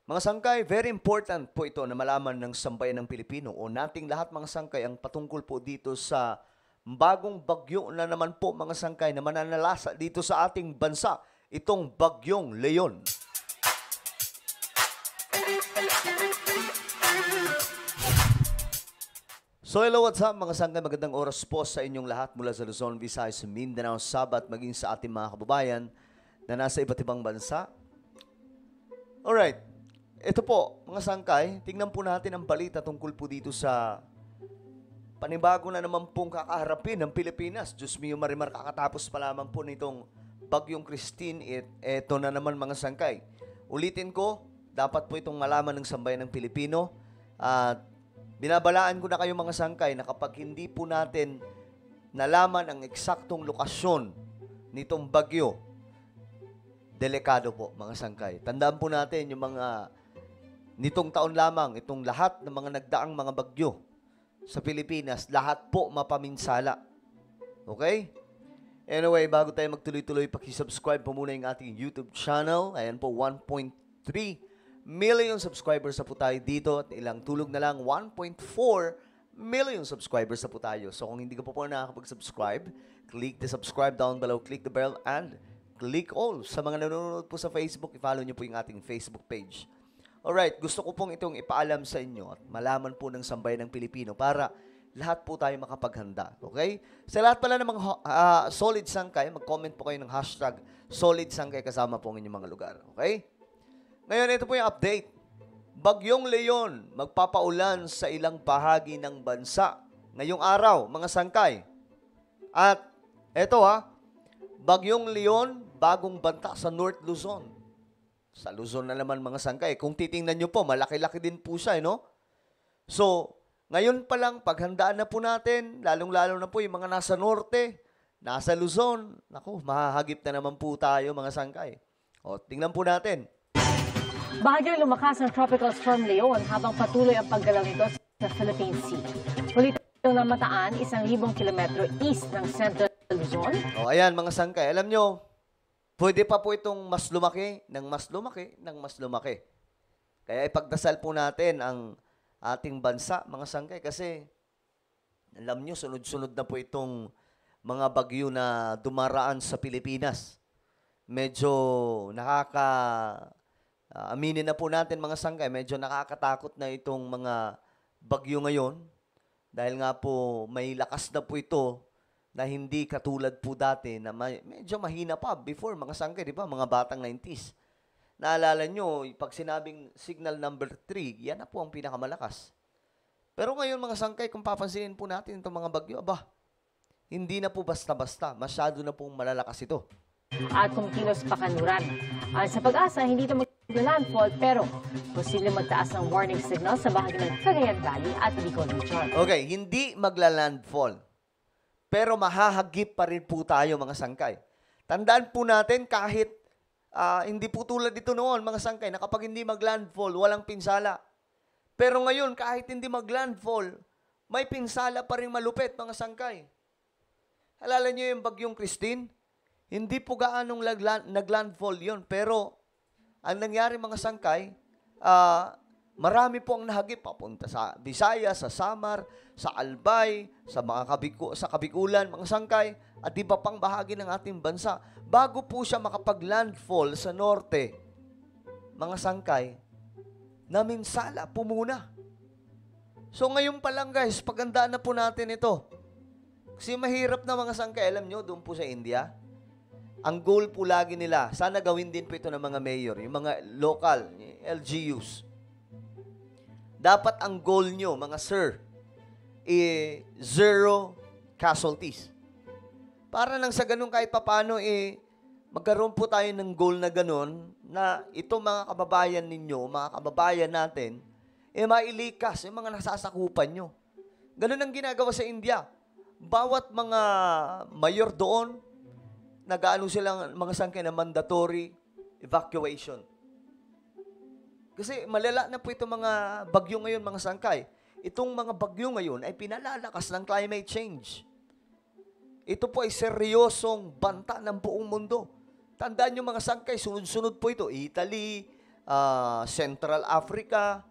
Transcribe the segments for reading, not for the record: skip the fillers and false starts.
Mga sangkay, very important po ito na malaman ng sambayan ng Pilipino o nating lahat mga sangkay ang patungkol po dito sa bagong bagyo na naman po mga sangkay na mananalasa dito sa ating bansa, itong bagyong Leon. So hello, what's up mga sangkay, magandang oras po sa inyong lahat mula sa Luzon, Visayas, Mindanao, Sabat, maging sa ating mga kababayan na nasa iba't ibang bansa. Alright, ito po mga sangkay, tingnan po natin ang balita tungkol po dito sa panibago na naman pong kakaharapin ng Pilipinas. Diyos mio marimar, kakatapos pa lamang po nitong bagyong Christine. Ito na naman mga sangkay. Ulitin ko, dapat po itong malaman ng sambayan ng Pilipino. At binabalaan ko na kayo mga sangkay na kapag hindi po natin nalaman ang eksaktong lokasyon nitong bagyo, delikado po mga sangkay. Tandaan po natin yung mga nitong taon lamang, itong lahat ng mga nagdaang mga bagyo sa Pilipinas, lahat po mapaminsala. Okay? Anyway, bago tayo magtuloy-tuloy, pakisubscribe po muna yung ating YouTube channel. Ayan po, 1.3 million subscribers na po tayo dito at ilang tulog na lang, 1.4 million subscribers na po tayo. So kung hindi ka po nakakapag-subscribe, click the subscribe down below, click the bell, and click all. Sa mga nanonood po sa Facebook, i-follow nyo po yung ating Facebook page. Alright, gusto ko pong itong ipaalam sa inyo at malaman po ng sambayan ng Pilipino para lahat po tayo makapaghanda. Okay? Sa lahat pala ng mga solid sangkay, mag-comment po kayo ng hashtag solid sangkay kasama po ang inyong mga lugar. Okay? Ngayon, ito po yung update. Bagyong Leon magpapaulan sa ilang bahagi ng bansa ngayong araw, mga sangkay. At ito Bagyong Leon, bagong banta sa North Luzon. Sa Luzon na naman mga sangkay. Kung titingnan nyo po, malaki-laki din po siya, no? So, ngayon pa lang, paghandaan na po natin, lalong-lalo na po yung mga nasa norte, nasa Luzon. Naku, mahahagip na naman po tayo mga sangkay. O, tingnan po natin. Bahagyang lumakas ang Tropical Storm Leon habang patuloy ang paggalaw nito sa Philippine Sea. Huli itong namataan 1,000 kilometro east ng Central Luzon. O, ayan mga sangkay. Alam nyo, pwede pa po itong mas lumaki, ng mas lumaki, ng mas lumaki. Kaya ipagdasal po natin ang ating bansa, mga sangkay, kasi alam nyo, sunod-sunod na po itong mga bagyo na dumaraan sa Pilipinas. Medyo aminin na po natin mga sangkay, medyo nakakatakot na itong mga bagyo ngayon dahil nga po may lakas na po ito na hindi katulad po dati na medyo mahina pa before mga sangkay, di ba? Mga batang 90s. Naalala nyo, pag sinabing signal number 3, yan na po ang pinakamalakas. Pero ngayon mga sangkay, kung papansinin po natin itong mga bagyo, hindi na po basta-basta. Masyado na pong malalakas ito. At kumikilos pa kanluran. Sa pag-asa, hindi ito mag-landfall pero posibleng magtaas ng warning signal sa bahagi ng Cagayan Valley at Bicol Region. Okay, hindi magla-landfall. Pero mahahagip pa rin po tayo mga sangkay. Tandaan po natin kahit hindi po tulad dito noon mga sangkay na kapag hindi mag-landfall, walang pinsala. Pero ngayon kahit hindi mag-landfall, may pinsala pa rin malupit mga sangkay. Alala niyo yung bagyong Christine? Hindi po gaanong nag-landfall yun. Pero ang nangyari mga sangkay, marami po ang nahagip papunta sa Visayas, sa Samar, sa Albay, sa mga Kabikulan, mga sangkay, at iba pang bahagi ng ating bansa. Bago po siya makapag-landfall sa norte, mga sangkay, naminsala po muna. So ngayon pa lang guys, pagandaan na po natin ito. Kasi mahirap na mga sangkay, alam nyo, doon po sa India, ang goal po lagi nila, sana gawin din po ito ng mga mayor, yung mga local, LGUs. Dapat ang goal nyo, mga sir, zero casualties. Para nang sa ganun kahit papano, magkaroon po tayo ng goal na ganun, na ito mga kababayan ninyo, mga kababayan natin, mailikas yung mga nasasakupan nyo. Ganun ang ginagawa sa India. Bawat mga mayor doon, nag-aano silang mga sangkay na mandatory evacuation. Kasi malala na po itong mga bagyo ngayon, mga sangkay. Itong mga bagyo ngayon ay pinalalakas ng climate change. Ito po ay seryosong banta ng buong mundo. Tandaan nyo mga sangkay, sunod-sunod po ito. Italy, Central Africa,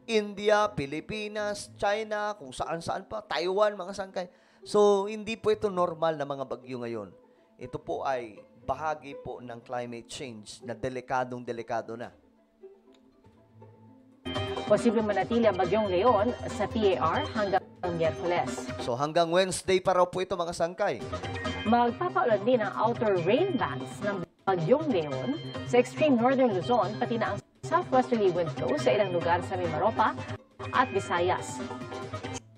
India, Pilipinas, China, kung saan-saan pa, Taiwan, mga sangkay. So, hindi po ito normal na mga bagyo ngayon. Ito po ay bahagi po ng climate change na delikadong-delikado na. Posibleng manatili ang bagyong Leon sa PAR hanggang Miyerkules. So, hanggang Wednesday pa raw po ito, mga sangkay. Magpapaulan din ang outer rain bands ng bagyong Leon sa extreme northern Luzon, pati na ang southwesterly wind flow sa ilang lugar sa Mimaropa at Visayas.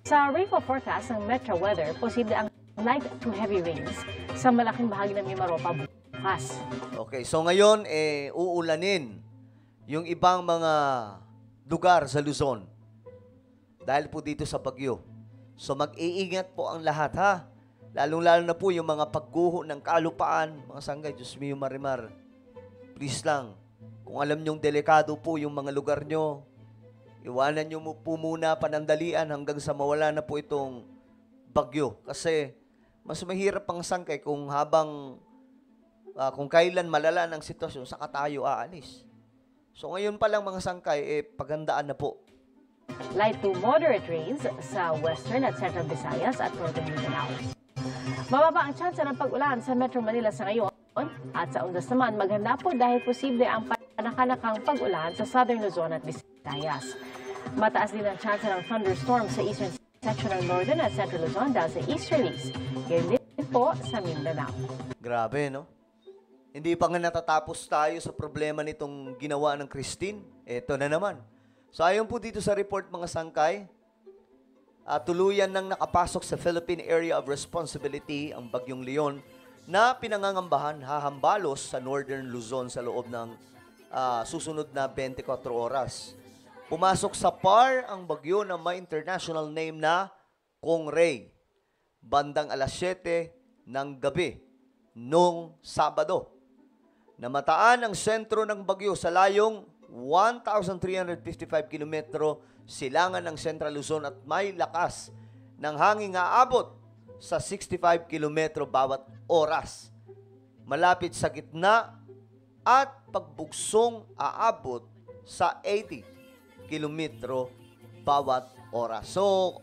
Sa rainfall forecast ng Metro Weather, posible ang light to heavy rains sa malaking bahagi ng Mimaropa bukas. Okay, so ngayon, uulanin yung ibang mga lugar sa Luzon dahil po dito sa bagyo. So mag-iingat po ang lahat, ha? Lalong-lalo na po yung mga pagguho ng kalupaan, mga sanggay, Diyos mio marimar. Please lang, kung alam nyong delikado po yung mga lugar nyo, iwanan nyo po muna panandalian hanggang sa mawala na po itong bagyo. Kasi mas mahirap pang sangkay kung kung kailan malala ng sitwasyon, saka tayo aalis. So ngayon pa lang mga sangkay, pagandaan na po. Light to moderate rains sa western at central Visayas at northern Mindanao. Mababa ang tsansa ng pag-ulan sa Metro Manila sa ngayon at sa undas naman maghanda po dahil posible ang panakanakang pag-ulan sa southern Luzon at Visayas. Mataas din ang tsansa ng thunderstorm sa eastern section ng northern at central Luzon dahil sa easterlies. Ganyan din po sa Mindanao. Grabe, no? Hindi pa nga natatapos tayo sa problema nitong ginawa ng Christine. Eto na naman. So ayon po dito sa report mga sangkay, tuluyan nang nakapasok sa Philippine Area of Responsibility ang Bagyong Leon na pinangangambahan hahambalos sa Northern Luzon sa loob ng susunod na 24 oras. Pumasok sa PAR ang bagyo na may international name na Kongray, bandang alas 7 ng gabi noong Sabado. Namataan ang sentro ng bagyo sa layong 1,355 kilometro silangan ng Central Luzon at may lakas ng hangin aabot sa 65 kilometro bawat oras. Malapit sa gitna at pagbugsong aabot sa 80 kilometro bawat oras. So,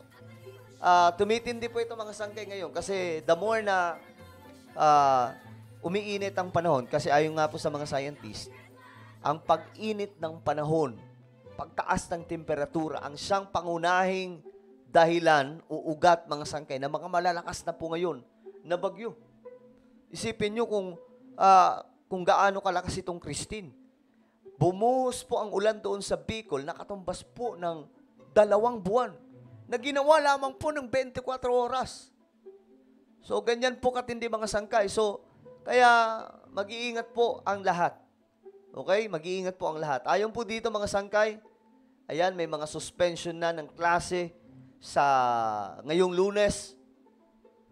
tumitindi po ito mga sangkay ngayon kasi the more na umiinit ang panahon, kasi ayon nga po sa mga scientists, ang pag-init ng panahon, pagtaas ng temperatura, ang siyang pangunahing dahilan o ugat mga sangkay na mga malalakas na po ngayon na bagyo. Isipin nyo kung gaano kalakas itong Christine. Bumuhos po ang ulan doon sa Bicol, nakatumbas po ng 2 buwan na ginawa lamang po ng 24 oras. So, ganyan po katindi mga sangkay. So, kaya mag-iingat po ang lahat. Okay? Mag-iingat po ang lahat. Ayon po dito mga sangkay, ayan, may mga suspension na ng klase sa ngayong Lunes.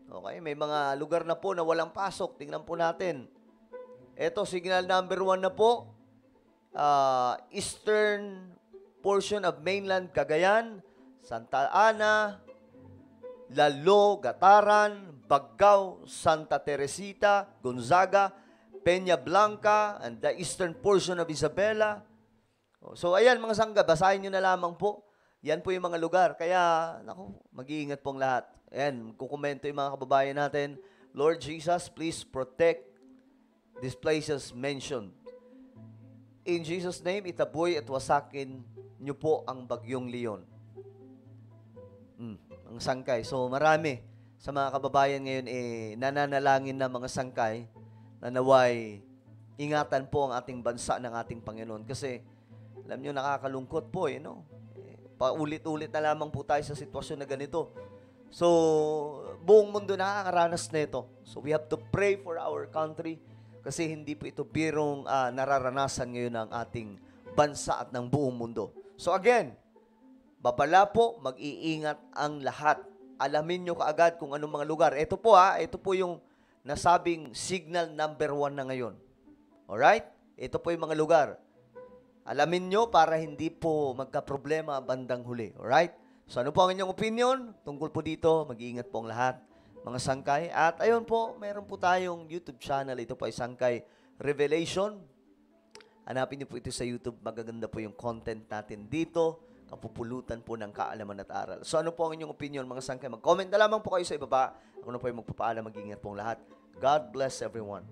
Okay? May mga lugar na po na walang pasok. Tingnan po natin. Ito, signal number 1 na po. Eastern portion of mainland Cagayan, Santa Ana, Lalo, Gataran, Baggao, Santa Teresita, Gonzaga, Peña Blanca, and the eastern portion of Isabela. So, ayan mga sangga, basahin nyo na lamang po. Yan po yung mga lugar. Kaya, naku, mag-iingat pong lahat. Ayan, kukomento yung mga kababayan natin. Lord Jesus, please protect these places mentioned. In Jesus' name, itaboy at wasakin nyo po ang Bagyong Leon. Ang sangkay. So, marami sa mga kababayan ngayon nananalangin na mga sangkay na naway ingatan po ang ating bansa ng ating Panginoon. Kasi, alam nyo, nakakalungkot po no? Paulit-ulit na lamang po tayo sa sitwasyon na ganito. So, buong mundo nakakaranas na ito. So, we have to pray for our country kasi hindi po ito birong nararanasan ngayon ng ating bansa at ng buong mundo. So, again, babala po, mag-iingat ang lahat. Alamin nyo kaagad kung anong mga lugar. Ito po yung nasabing signal number 1 na ngayon. Alright? Ito po yung mga lugar. Alamin nyo para hindi po magka-problema bandang huli. Alright? So ano po ang inyong opinion? Tungkol po dito, mag-iingat po ang lahat, mga sangkay. At ayun po, meron po tayong YouTube channel. Ito po ay Sangkay Revelation. Hanapin niyo po ito sa YouTube. Magaganda po yung content natin dito. Kapupulutan po ng kaalaman at aral. So ano po ang inyong opinion, mga sangkay? Mag-comment na lamang po kayo sa ibaba. Ako na po yung magpapaalam. Mag-ingat pong lahat. God bless everyone.